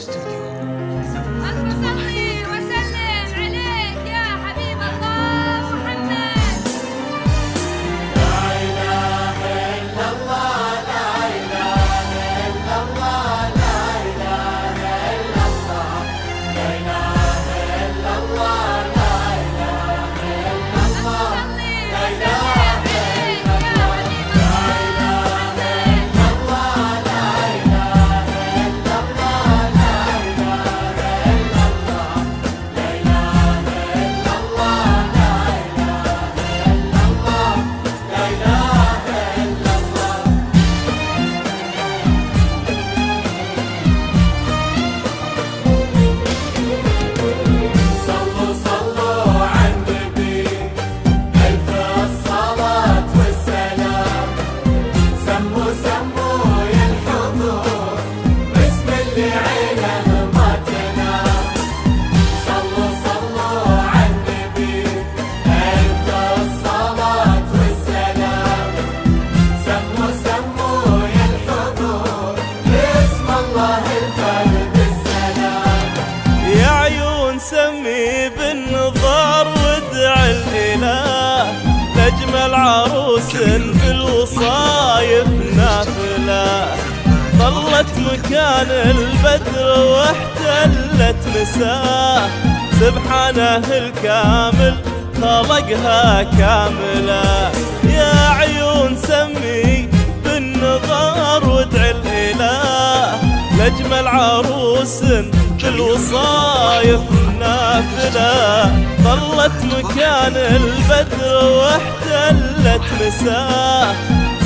استوديو. ألف صلي وسلم عليك يا حبيب الله محمد. لا إله إلا الله، لا إله إلا الله، لا إله إلا الله، لا إله إلا الله، لا إله إلا الله، لا إله سمي بالنظر وادع الإله لأجمل عروس بالوصايف نافلة. طلت مكان البدر واحتلت مساه، سبحانه الكامل خلقها كاملة. يا عيون سمي بالنظر وادع الإله لأجمل عروس بالوصايف نافلة. ظلت مكان البدر واحتلت مساه،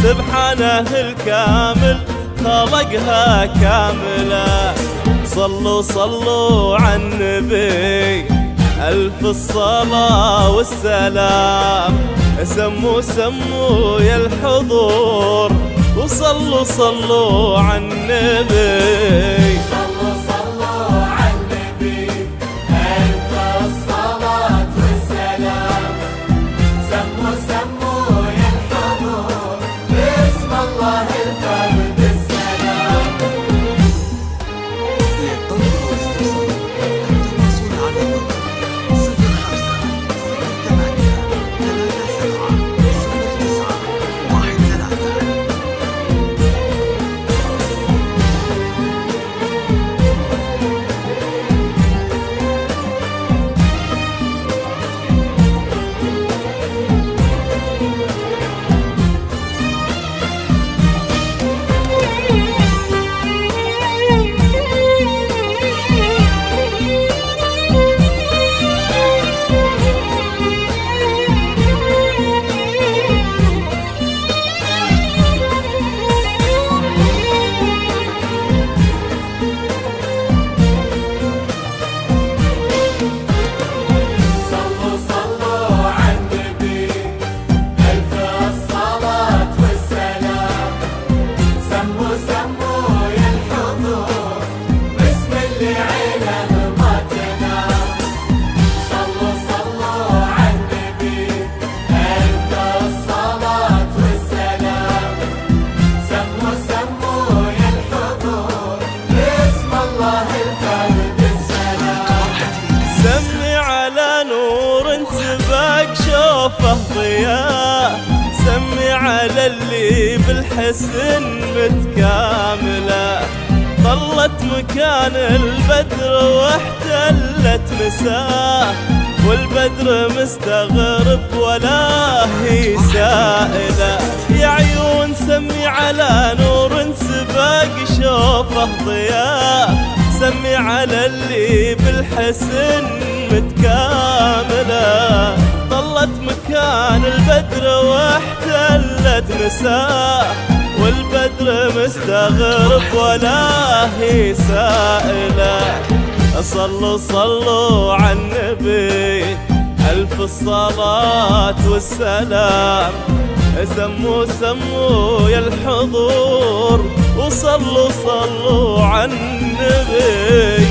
سبحانه الكامل خلقها كاملة. صلوا صلوا على النبي ألف الصلاة والسلام. سموا سموا يا الحضور وصلوا صلوا على النبي. شوفه ضياء، سمي على اللي بالحسن متكاملة. طلت مكان البدر واحتلت مساه، والبدر مستغرب ولا هي سائلة. يا عيون سمي على نور سباق شوفه ضياء، سمي على اللي بالحسن متكاملة. طلت مكان البدر واحتلت مساه، والبدر مستغرب ولا هي سائلة. صلوا صلوا على النبي ألف الصلاة والسلام. سموا سموا يا الحضور وصلوا صلوا على النبي.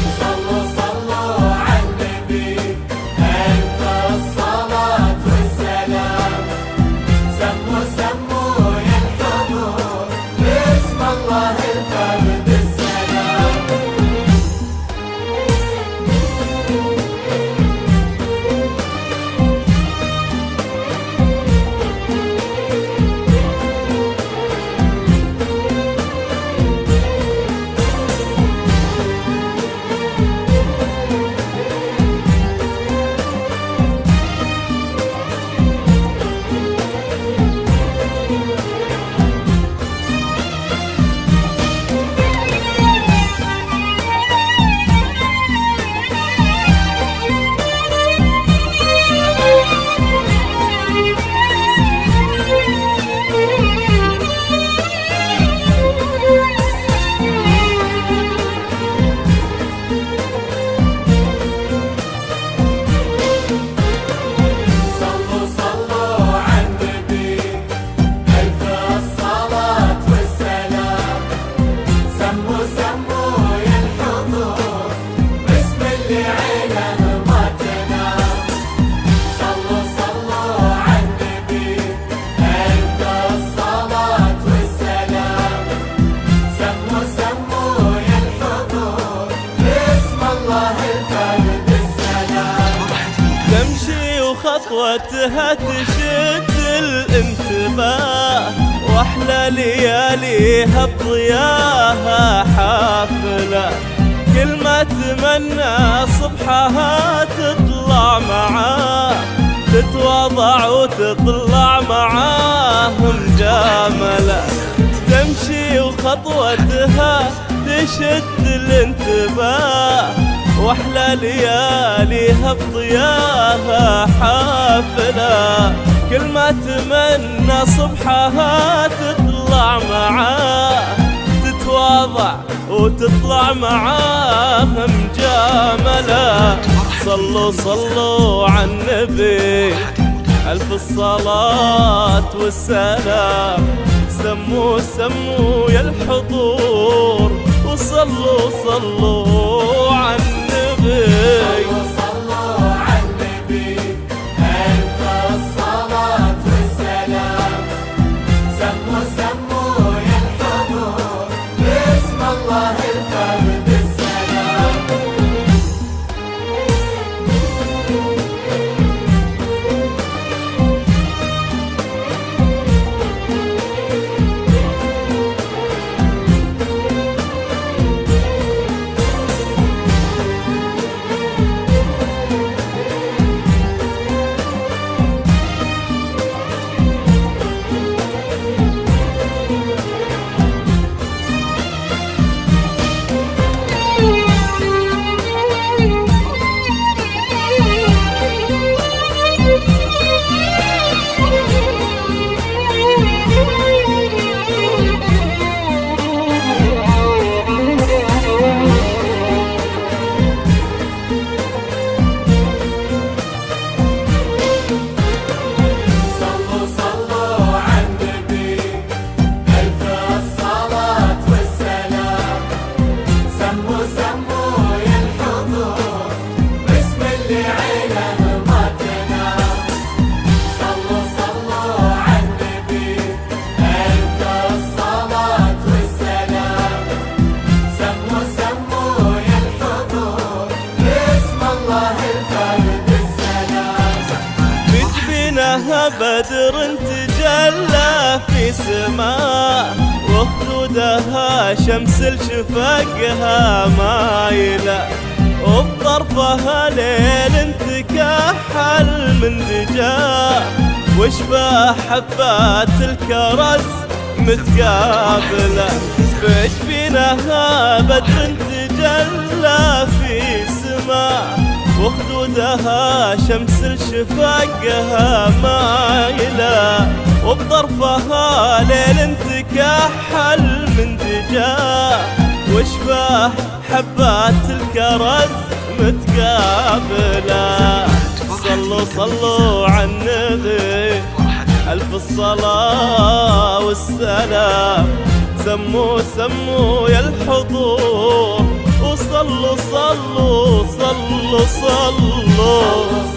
خطوتها تشد الانتباه، واحلى لياليها بضياها حافلة، كل ما تمنى صبحها تطلع معاه، تتواضع وتطلع معاه مجاملة، تمشي وخطوتها تشد الانتباه، واحلى لياليها بضياها حافلة، كل ما تمنى صبحها تطلع معاه، تتواضع وتطلع معاه مجاملة. صلوا صلوا على النبي ألف الصلاة والسلام، سموا سموا يا الحضور، وصلوا صلوا على النبي. صلوا على النبي ألف الصلاة والسلام، سموا سموا يا الحضور، باسم الله الفرد السلام. بدر تجلى في سماء، وخدودها شمس لشفقها مايلة، وبطرفها ليل تكحل من دجاه، وشبه حبات الكرز متقابلة، بجبينها بدر تجلى في سماء، وخدودها شمس لشفقها مايلة، وبطرفها ليل تكحل من دجاه، وشبه حبات الكرز متقابلة. صلوا صلوا على النبي ألف الصلاة والسلام، سموا سموا يا الحضور، وصلوا صلوا صلوا صلوا